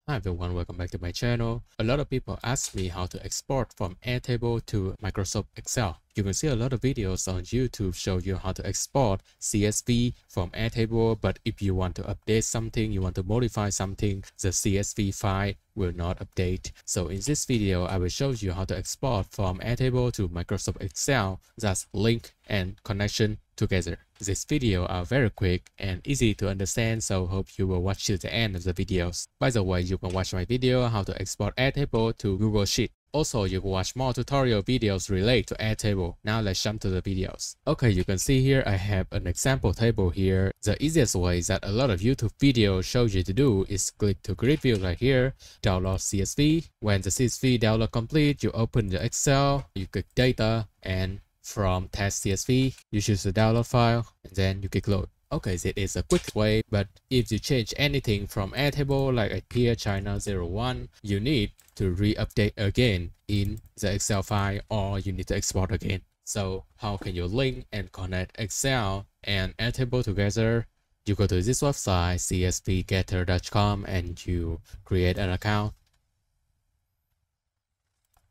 Hi everyone, welcome back to my channel. A lot of people ask me how to export from Airtable to Microsoft Excel. You can see a lot of videos on YouTube show you how to export CSV from Airtable, but if you want to update something, you want to modify something, the CSV file will not update. So in this video, I will show you how to export from Airtable to Microsoft Excel, that's link and connection together. This video are very quick and easy to understand, so hope you will watch till the end of the videos. By the way, you can watch my video how to export Airtable to Google Sheet. Also, you can watch more tutorial videos related to Airtable. Now let's jump to the videos. Okay, you can see here I have an example table here. The easiest way that a lot of YouTube videos show you to do is click to grid view right here, download CSV. When the CSV download complete, you open the Excel, you click data, and from test CSV, you choose the download file, and then you click load. Okay, this is a quick way, but if you change anything from Airtable like here China 01, you need to re-update again in the Excel file, or you need to export again. So how can you link and connect Excel and Airtable together? You go to this website csvgetter.com and you create an account.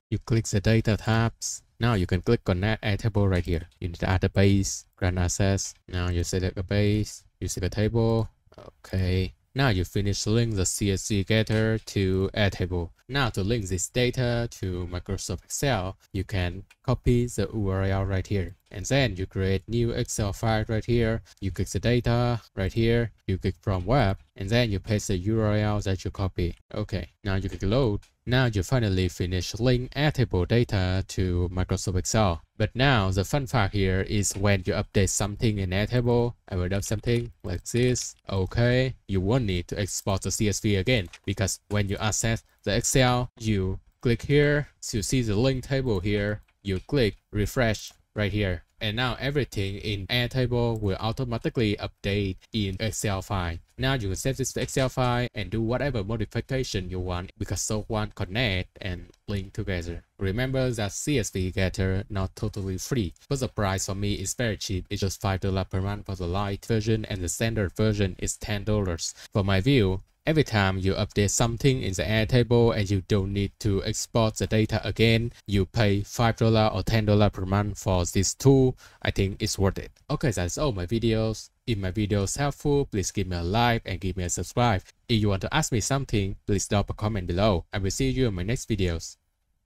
You click the data tabs. Now you can click connect Airtable right here. You need to add a base, grant access. Now you select a base, you select a table. Okay. Now you finish link the CSV getter to Airtable. Now to link this data to Microsoft Excel, you can copy the URL right here. And then you create new Excel file right here. You click the data right here. You click from web. And then you paste the URL that you copy. Okay, now you click load. Now you finally finish link Airtable data to Microsoft Excel. But now the fun fact here is when you update something in Airtable, I will do something like this. Okay, you won't need to export the CSV again, because when you access the Excel, you click here to see the link table here. You click refresh right here. And now everything in Airtable will automatically update in Excel file. Now you can save this to Excel file and do whatever modification you want, because so one connect and link together. Remember that CSV getter not totally free, but the price for me is very cheap. It's just $5 per month for the light version, and the standard version is $10. For my view, every time you update something in the Airtable and you don't need to export the data again, you pay $5 or $10 per month for this tool. I think it's worth it. Okay, that's all my videos. If my video is helpful, please give me a like and give me a subscribe. If you want to ask me something, please drop a comment below. I will see you in my next videos.